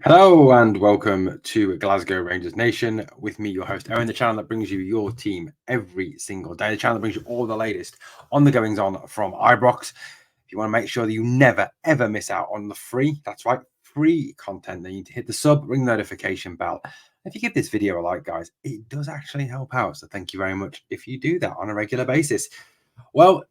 Hello and welcome to Glasgow Rangers Nation. With me, your host, Owen, the channel that brings you your team every single day, the channel that brings you all the latest on the goings on from Ibrox. If you want to make sure that you never, ever miss out on the that's right, free content, then you need to hit the sub, ring the notification bell. If you give this video a like, guys, it does actually help out. So thank you very much if you do that on a regular basis. Well,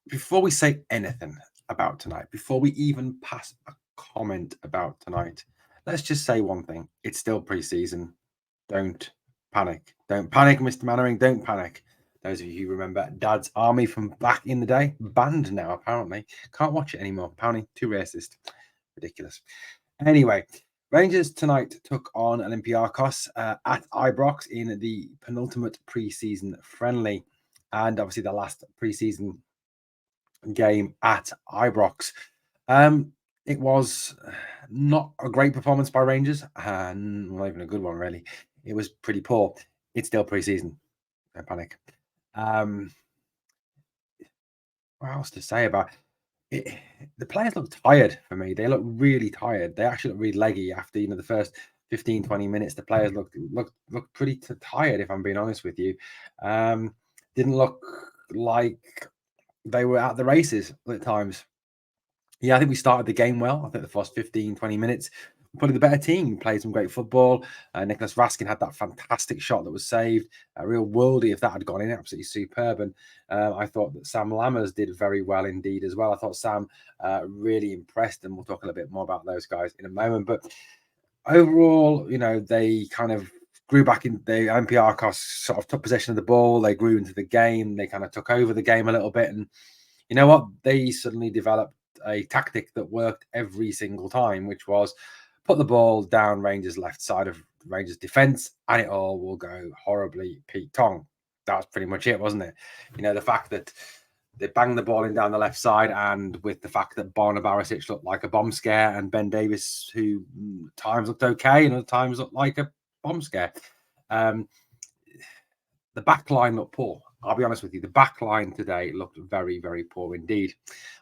before we say anything about tonight, before we even pass a comment about tonight, let's just say one thing. It's still pre-season. Don't panic. Don't panic, Mr. Mannering. Don't panic. Those of you who remember Dad's Army from back in the day, banned now, apparently. Can't watch it anymore. Apparently, too racist. Ridiculous. Anyway, Rangers tonight took on Olympiacos at Ibrox in the penultimate pre-season friendly. And obviously the last pre-season game at Ibrox. It was not a great performance by Rangers, and not even a good one, really. It was pretty poor. It's still pre-season. Don't panic. What else to say about it? The players look tired for me. They look really tired. They actually look really leggy after the first 15, 20 minutes. The players looked pretty tired, if I'm being honest with you. Didn't look like they were at the races at times. Yeah, I think we started the game well. I think the first 15, 20 minutes, probably the better team. We played some great football. Nicholas Raskin had that fantastic shot that was saved. A real worldie if that had gone in. Absolutely superb. And I thought that Sam Lammers did very well indeed as well. I thought Sam really impressed, and we'll talk a little bit more about those guys in a moment. But overall, they kind of grew back in the Olympiacos, sort of took possession of the ball. They grew into the game. They kind of took over the game a little bit. And you know what? They suddenly developed a tactic that worked every single time, which was put the ball down Rangers' left side of Rangers' defence, and it all will go horribly Pete Tong. That was pretty much it, wasn't it? The fact that they banged the ball in down the left side, and with the fact that Borna Barisic looked like a bomb scare, and Ben Davies, who times looked okay and other times looked like a bomb scare. The back line looked poor. I'll be honest with you. The back line today looked very, very poor indeed.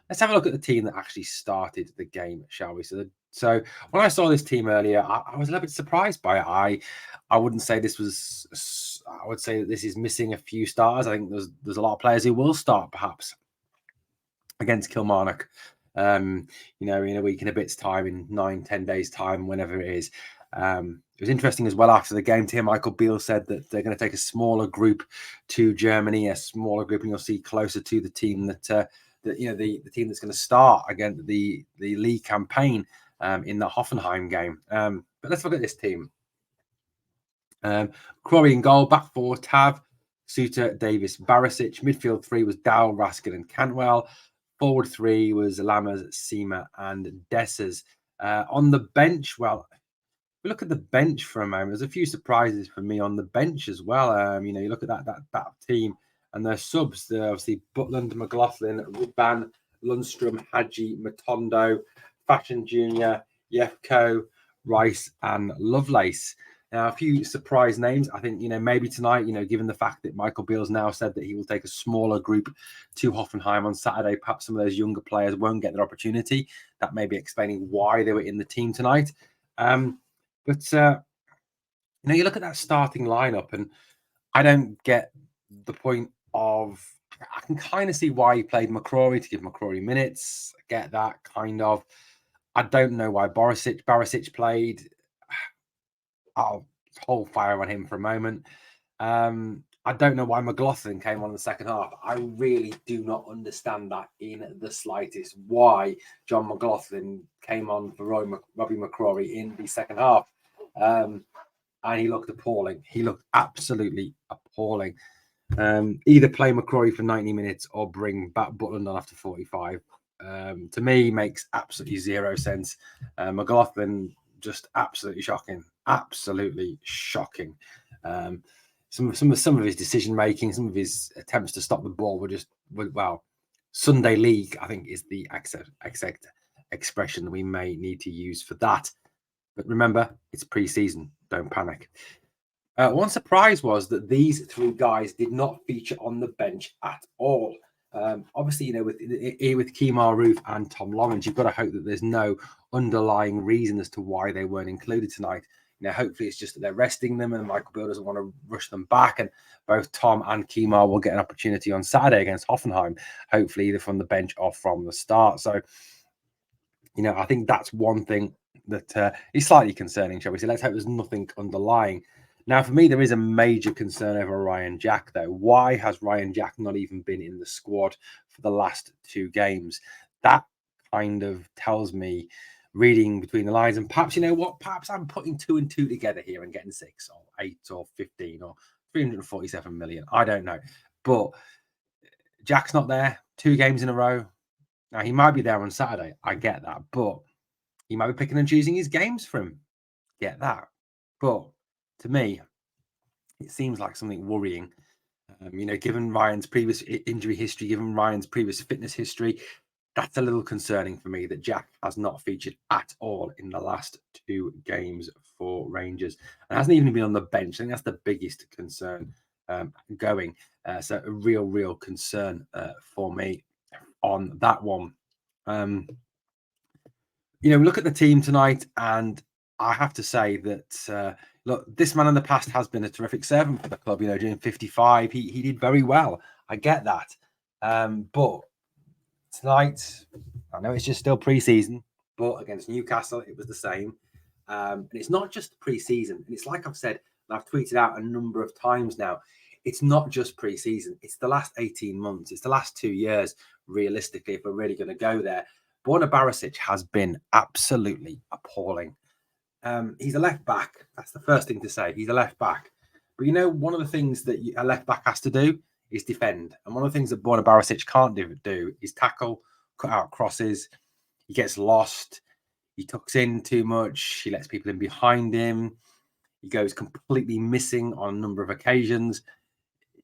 Let's have a look at the team that actually started the game, shall we? So when I saw this team earlier, I was a little bit surprised by it. I wouldn't say this was. I would say that this is missing a few stars. I think there's a lot of players who will start perhaps against Kilmarnock. In a week and a bit's time, in 9-10 days time, whenever it is. It was interesting as well after the game. Michael Beale said that they're going to take a smaller group to Germany, a smaller group, and you'll see closer to the team that the team that's going to start against the league campaign in the Hoffenheim game. But let's look at this team. Crowley in goal, back four, Tav, Suter, Davis, Barisic. Midfield three was Dow, Raskin, and Cantwell. Forward three was Lammers, Seema, and Dessers. On the bench, well, we look at the bench for a moment. There's a few surprises for me on the bench as well. You look at that team and their subs. They're obviously Butland, McLaughlin, Ruban, Lundstrom, Hadji, Matondo, Fashion Jr., Yefko, Rice, and Lovelace. Now, a few surprise names. I think, maybe tonight, given the fact that Michael Beale's now said that he will take a smaller group to Hoffenheim on Saturday, perhaps some of those younger players won't get their opportunity. That may be explaining why they were in the team tonight. But you look at that starting lineup, and I don't get the point of. I can kind of see why he played McCrory to give McCrory minutes. I get that kind of. I don't know why Barisic played. I'll hold fire on him for a moment. I don't know why McLaughlin came on in the second half. I really do not understand that in the slightest. Why John McLaughlin came on for Robbie McCrory in the second half. And he looked appalling. He looked absolutely appalling. Either play McCrory for 90 minutes or bring back Butland on after 45. To me, makes absolutely zero sense. McLaughlin, just absolutely shocking. Absolutely shocking. Some of his decision making, some of his attempts to stop the ball were Sunday League, I think, is the exact expression we may need to use for that. But remember, it's pre-season. Don't panic. One surprise was that these three guys did not feature on the bench at all. Obviously, with Kemar Roof and Tom Lawrence, you've got to hope that there's no underlying reason as to why they weren't included tonight. Hopefully it's just that they're resting them and Michael Beale doesn't want to rush them back. And both Tom and Kemar will get an opportunity on Saturday against Hoffenheim, hopefully either from the bench or from the start. So, I think that's one thing that is slightly concerning, shall we say. Let's hope there's nothing underlying. Now, for me, there is a major concern over Ryan Jack, though. Why has Ryan Jack not even been in the squad for the last 2 games? That kind of tells me, reading between the lines, and perhaps, perhaps I'm putting 2 and 2 together here and getting 6 or 8 or 15 or 347 million. I don't know. But Jack's not there 2 games in a row. Now, he might be there on Saturday. I get that. But he might be picking and choosing his games for him. Get that. But to me, it seems like something worrying. Given Ryan's previous injury history, given Ryan's previous fitness history, that's a little concerning for me that Jack has not featured at all in the last 2 games for Rangers and hasn't even been on the bench. I think that's the biggest concern going. So a real concern for me on that one. Look at the team tonight, and I have to say that look, this man in the past has been a terrific servant for the club. During 55, he did very well. I get that, but tonight, I know it's just still pre-season, but against Newcastle, it was the same. And it's not just pre-season. And it's like I've said, and I've tweeted out a number of times now. It's not just pre-season. It's the last 18 months. It's the last 2 years, realistically, if we're really going to go there. Borna Barisic has been absolutely appalling. He's a left back. That's the first thing to say. He's a left back. But one of the things that a left back has to do is defend. And one of the things that Borna Barisic can't do is tackle, cut out crosses. He gets lost. He tucks in too much. He lets people in behind him. He goes completely missing on a number of occasions.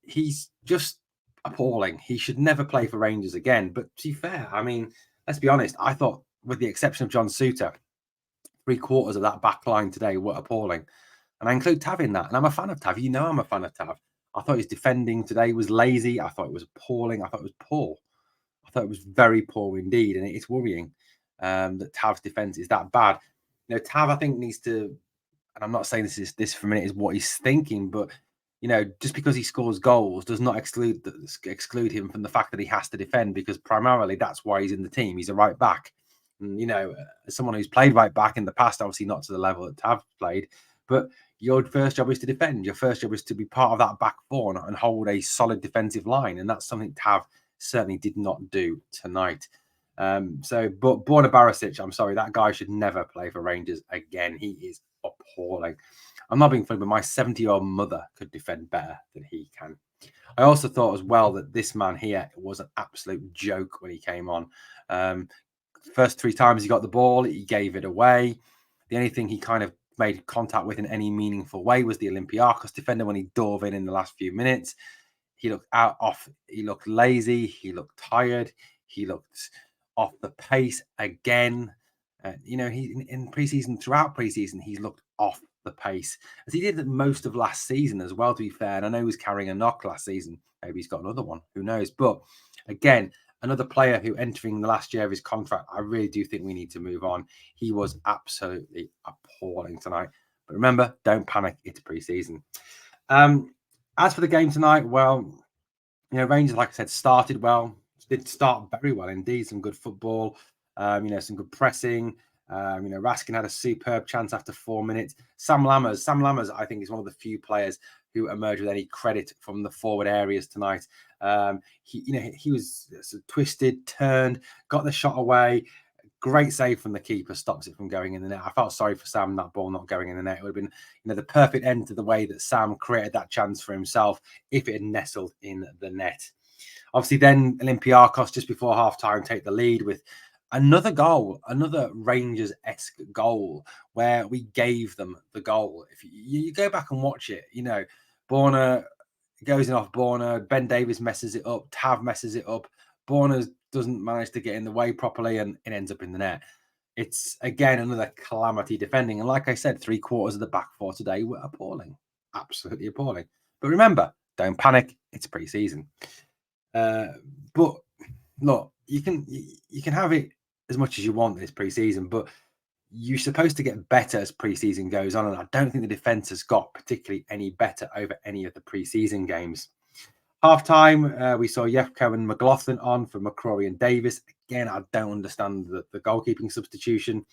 He's just appalling. He should never play for Rangers again. But to be fair, let's be honest. I thought, with the exception of John Souttar, 3/4 of that back line today were appalling. And I include Tav in that. And I'm a fan of Tav. I'm a fan of Tav. I thought his defending today was lazy. I thought it was appalling. I thought it was poor. I thought it was very poor indeed. And it's worrying that Tav's defense is that bad. Tav, I think, needs to, and I'm not saying this for a minute is what he's thinking, but just because he scores goals does not exclude him from the fact that he has to defend, because primarily that's why he's in the team. He's a right back. And, as someone who's played right back in the past, obviously not to the level that Tav played, but your first job is to defend. Your first job is to be part of that back four and hold a solid defensive line. And that's something Tav certainly did not do tonight. But Borna Barisic, I'm sorry, that guy should never play for Rangers again. He is appalling. I'm not being funny, but my 70-year-old mother could defend better than he can. I also thought as well that this man here was an absolute joke when he came on. First 3 times he got the ball, he gave it away. The only thing he kind of made contact with in any meaningful way was the Olympiacos defender when he dove in the last few minutes. He looked he looked lazy, he looked tired, he looked off the pace again. He in preseason, throughout preseason, he's looked off the pace, as he did most of last season as well, to be fair. And I know he was carrying a knock last season. Maybe he's got another one, who knows? But again, another player who entering the last year of his contract, I really do think we need to move on. He was absolutely appalling tonight. But remember, don't panic, it's pre-season. As for the game tonight, well, Rangers, like I said, started well. Did start very well indeed. Some good football, some good pressing. Raskin had a superb chance after 4 minutes. Sam Lammers, I think, is one of the few players who emerged with any credit from the forward areas tonight. He was twisted, turned, got the shot away. Great save from the keeper, stops it from going in the net. I felt sorry for Sam, that ball not going in the net. It would have been, the perfect end to the way that Sam created that chance for himself if it had nestled in the net. Obviously, then Olympiacos, just before half-time, take the lead with another goal, another Rangers-esque goal, where we gave them the goal. If you go back and watch it, Borna goes in off Borna, Ben Davies messes it up, Tav messes it up, Borna doesn't manage to get in the way properly, and it ends up in the net. It's, again, another calamity defending. And like I said, 3/4 of the back four today were appalling. Absolutely appalling. But remember, don't panic. It's pre-season. Uh, but look, you can have it as much as you want this preseason, but you're supposed to get better as preseason goes on, and I don't think the defense has got particularly any better over any of the preseason games. Half time, we saw Yefko and McLaughlin on for McCrory and Davis. Again, I don't understand the goalkeeping substitution.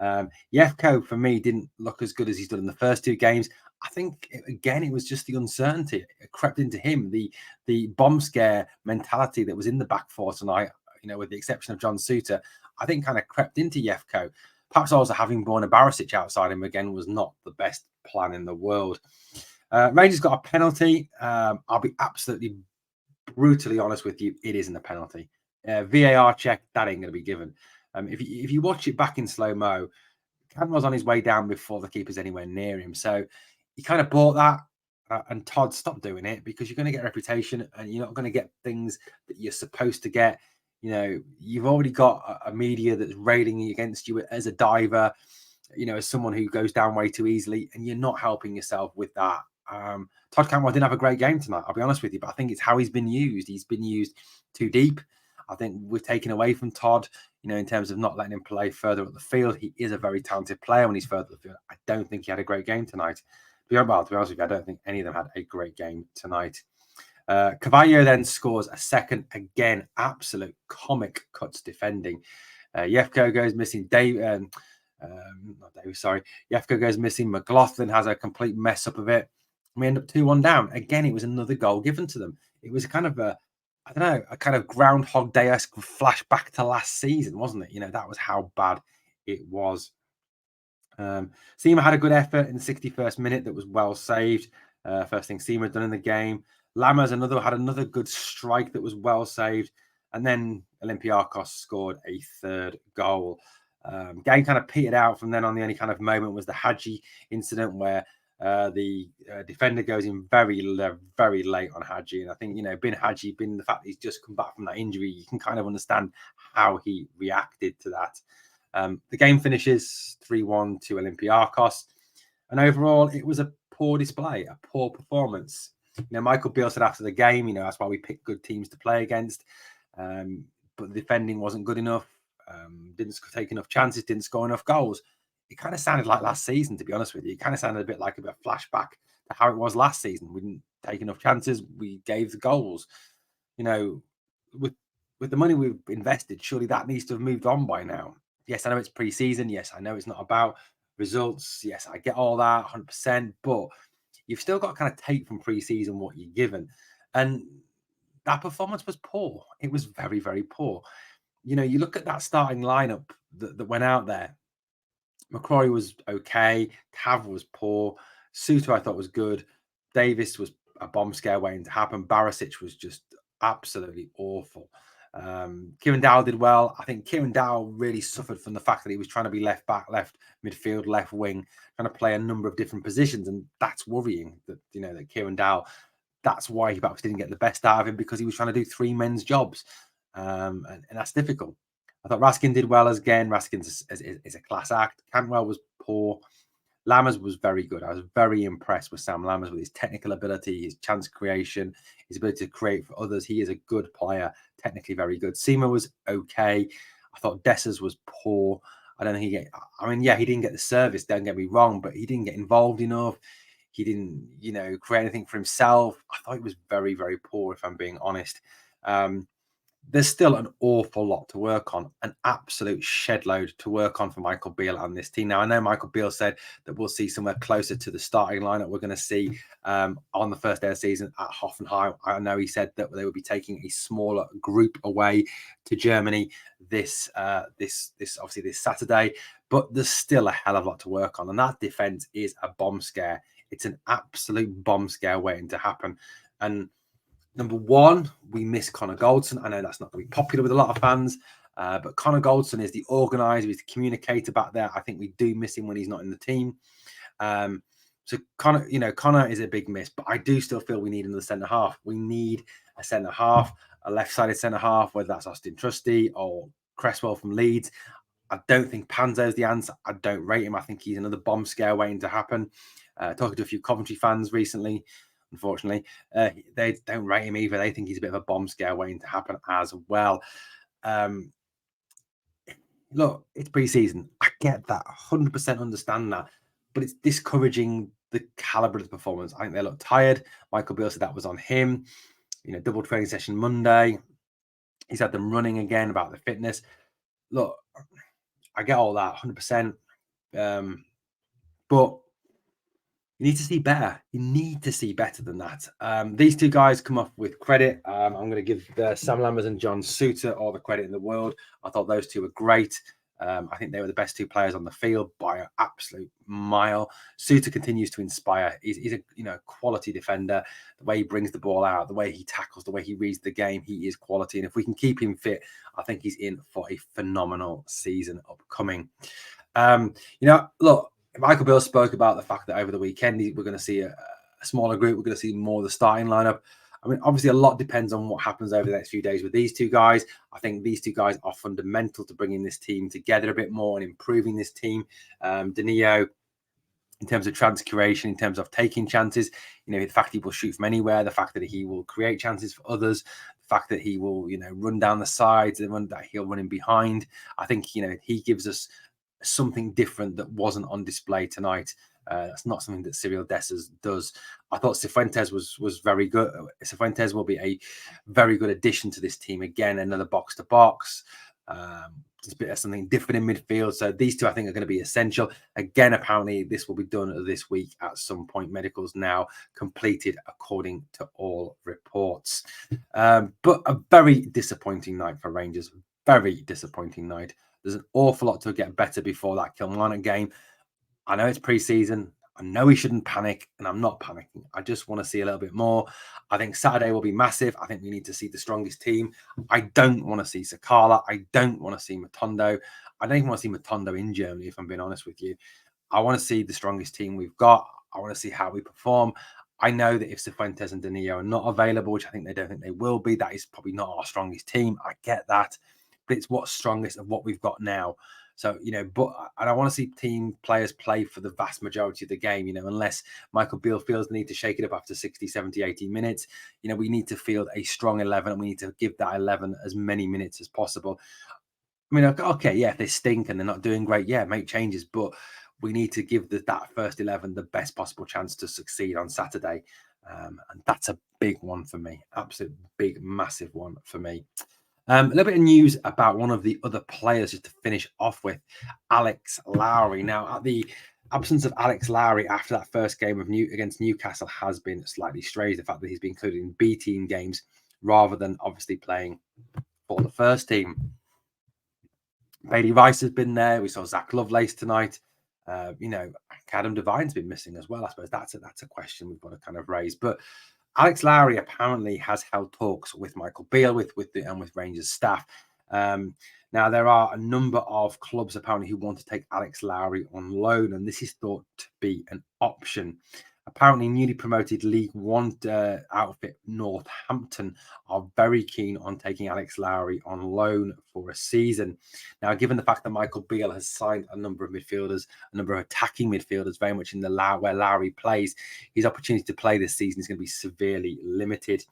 Yefko, for me, didn't look as good as he's done in the first two games. I think, again, it was just the uncertainty. It crept into him, the bomb scare mentality that was in the back four tonight, with the exception of John Suter, I think kind of crept into Yefko. Perhaps also having Borna Barisic outside him again was not the best plan in the world. Rangers got a penalty. I'll be absolutely brutally honest with you, it isn't a penalty. VAR check, that ain't going to be given. If you watch it back in slow mo, Cantwell's on his way down before the keeper's anywhere near him. So he kind of bought that. And Todd, stop doing it, because you're going to get a reputation and you're not going to get things that you're supposed to get. You've already got a media that's railing against you as a diver, as someone who goes down way too easily, and you're not helping yourself with that. Todd Cantwell didn't have a great game tonight, I'll be honest with you, but I think it's how he's been used. He's been used too deep. I think we've taken away from Todd, in terms of not letting him play further up the field. He is a very talented player when he's further up the field. I don't think he had a great game tonight. Well, to be honest with you, I don't think any of them had a great game tonight. Cavallo then scores a second. Again, absolute comic cuts defending. Yefko goes missing. Yefko goes missing. McLaughlin has a complete mess up of it. We end up 2-1 down. Again, it was another goal given to them. It was kind of a kind of Groundhog Day-esque flashback to last season, wasn't it? That was how bad it was. Seema had a good effort in the 61st minute that was well saved. First thing Seema had done in the game. Lammers had another good strike that was well saved. And then Olympiacos scored a third goal. Game kind of petered out from then on. The only kind of moment was the Hadji incident where the defender goes in very late on Hadji. And I think, being the fact that he's just come back from that injury, you can kind of understand how he reacted to that. The game finishes 3-1 to Olympiacos. And overall, it was a poor display, a poor performance. Michael Beale said after the game, that's why we pick good teams to play against. But the defending wasn't good enough. Didn't take enough chances, didn't score enough goals. It kind of sounded like last season, to be honest with you. It kind of sounded a bit like a flashback to how it was last season. We didn't take enough chances. We gave the goals. With the money we've invested, surely that needs to have moved on by now. Yes, I know it's pre-season. Yes, I know it's not about results. Yes, I get all that 100%. But you've still got to kind of take from pre-season what you're given. And that performance was poor. It was very, very poor. You look at that starting lineup that went out there. McCrory was okay. Tav was poor. Suter, I thought, was good. Davis was a bomb scare waiting to happen. Barisic was just absolutely awful. Kieran Dowell did well. I think Kieran Dowell really suffered from the fact that he was trying to be left back, left midfield, left wing, trying to play a number of different positions, and that's worrying. That Kieran Dowell, that's why he perhaps didn't get the best out of him, because he was trying to do three men's jobs, and that's difficult. I thought Raskin did well again. Raskin is a class act. Cantwell was poor. Lammers was very good. I was very impressed with Sam Lammers, with his technical ability, his chance creation, his ability to create for others. He is a good player, technically very good. Seema was okay. I thought Dessers was poor. I don't think he didn't get the service, don't get me wrong, but he didn't get involved enough. He didn't, create anything for himself. I thought he was very, very poor, if I'm being honest. There's still an awful lot to work on, an absolute shed load to work on for Michael Beale and this team. Now, I know Michael Beale said that we'll see somewhere closer to the starting lineup we're going to see on the first day of the season at Hoffenheim. I know he said that they would be taking a smaller group away to Germany this Saturday, but there's still a hell of a lot to work on, and that defense is a bomb scare. It's an absolute bomb scare waiting to happen. And number one, we miss Connor Goldson. I know that's not going to be popular with a lot of fans, but Connor Goldson is the organizer, he's the communicator back there. I think we do miss him when he's not in the team. So Connor is a big miss, but I do still feel we need another centre half. We need a centre half, a left-sided centre half, whether that's Austin Trusty or Cresswell from Leeds. I don't think Panzo's the answer. I don't rate him. I think he's another bomb scare waiting to happen. Talking to a few Coventry fans recently, unfortunately. They don't rate him either. They think he's a bit of a bomb scare waiting to happen as well. Um, Look, it's pre-season. I get that, 100% understand that, but it's discouraging the caliber of the performance. I think they look tired. Michael Beale said that was on him. Double training session Monday. He's had them running again about the fitness. Look, I get all that, 100%. But you need to see better. You need to see better than that. These two guys come off with credit. I'm going to give Sam Lammers and John Suter all the credit in the world. I thought those two were great. I think they were the best two players on the field by an absolute mile. Suter continues to inspire. He's a quality defender. The way he brings the ball out, the way he tackles, the way he reads the game, he is quality. And if we can keep him fit, I think he's in for a phenomenal season upcoming. Look, Michael Beale spoke about the fact that over the weekend we're going to see a smaller group. We're going to see more of the starting lineup. I mean, obviously, a lot depends on what happens over the next few days with these two guys. I think these two guys are fundamental to bringing this team together a bit more and improving this team. Danilo, in terms of chance creation, in terms of taking chances, the fact he will shoot from anywhere, the fact that he will create chances for others, the fact that he will, run down the sides, and that he'll run in behind. I think, he gives us something different that wasn't on display tonight. That's not something that Cyril Dessers does. I thought Cifuentes was very good. Cifuentes will be a very good addition to this team. Again, another box to box. Just a bit of something different in midfield. So these two, I think, are going to be essential. Again, apparently, this will be done this week at some point. Medicals now completed, according to all reports. But a very disappointing night for Rangers. Very disappointing night. There's an awful lot to get better before that Kilmarnock game. I know it's pre-season. I know we shouldn't panic, and I'm not panicking. I just want to see a little bit more. I think Saturday will be massive. I think we need to see the strongest team. I don't want to see Sakala. I don't want to see Matondo. I don't even want to see Matondo in Germany, if I'm being honest with you. I want to see the strongest team we've got. I want to see how we perform. I know that if Cifuentes and Danilo are not available, which I think they don't think they will be, that is probably not our strongest team. I get that. But it's what's strongest of what we've got now. So, but I don't want to see team players play for the vast majority of the game, unless Michael Beale feels the need to shake it up after 60, 70, 80 minutes. We need to field a strong 11 and we need to give that 11 as many minutes as possible. I mean, okay, yeah, if they stink and they're not doing great, yeah, make changes. But we need to give that first 11 the best possible chance to succeed on Saturday. And that's a big one for me. Absolute big, massive one for me. A little bit of news about one of the other players just to finish off with, Alex Lowry. Now, the absence of Alex Lowry after that first game against Newcastle has been slightly strange. The fact that he's been included in B team games rather than obviously playing for the first team. Bailey Rice has been there. We saw Zach Lovelace tonight. Adam Devine's been missing as well. I suppose that's a question we've got to kind of raise. But Alex Lowry apparently has held talks with Michael Beale, with Rangers staff. Now, there are a number of clubs apparently who want to take Alex Lowry on loan, and this is thought to be an option. Apparently, newly promoted League One outfit Northampton are very keen on taking Alex Lowry on loan for a season. Now, given the fact that Michael Beale has signed a number of midfielders, a number of attacking midfielders, very much in the where Lowry plays, his opportunity to play this season is going to be severely limited.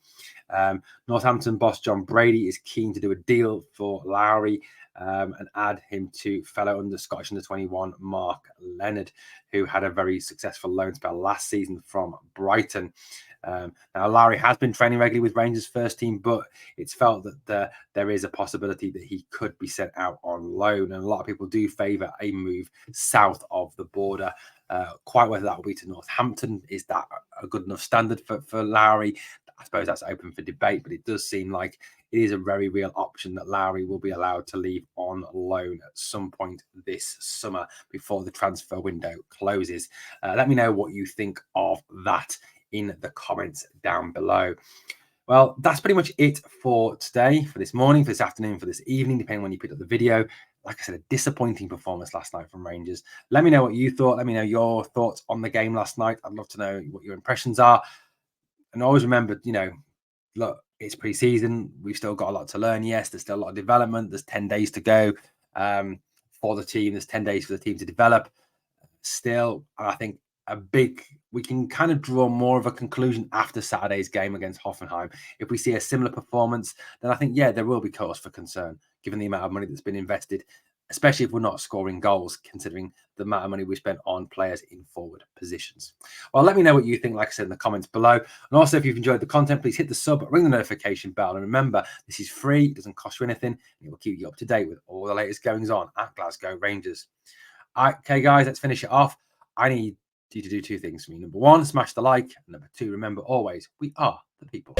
Northampton boss John Brady is keen to do a deal for Lowry and add him to fellow Scottish under-21 Mark Leonard, who had a very successful loan spell last season from Brighton. Now, Lowry has been training regularly with Rangers first team, but it's felt that there is a possibility that he could be sent out on loan. And a lot of people do favour a move south of the border. Quite whether that will be to Northampton, is that a good enough standard for Lowry? I suppose that's open for debate, but it does seem like it is a very real option that Lowry will be allowed to leave on loan at some point this summer before the transfer window closes. Let me know what you think of that in the comments down below. Well, that's pretty much it for today, for this morning, for this afternoon, for this evening, depending on when you pick up the video. Like I said, a disappointing performance last night from Rangers. Let me know what you thought. Let me know your thoughts on the game last night. I'd love to know what your impressions are. And always remember, look, it's pre-season. We've still got a lot to learn. Yes, there's still a lot of development. There's 10 days to go for the team. There's 10 days for the team to develop. Still, I think a big, we can kind of draw more of a conclusion after Saturday's game against Hoffenheim. If we see a similar performance, then I think, yeah, there will be cause for concern, given the amount of money that's been invested, especially if we're not scoring goals, considering the amount of money we spent on players in forward positions. Well, let me know what you think, like I said, in the comments below. And also, if you've enjoyed the content, please hit the sub, ring the notification bell. And remember, this is free, it doesn't cost you anything, and it will keep you up to date with all the latest goings on at Glasgow Rangers. All right, okay, guys, let's finish it off. I need you to do two things for me. Number one, smash the like. And number two, remember always, we are the people.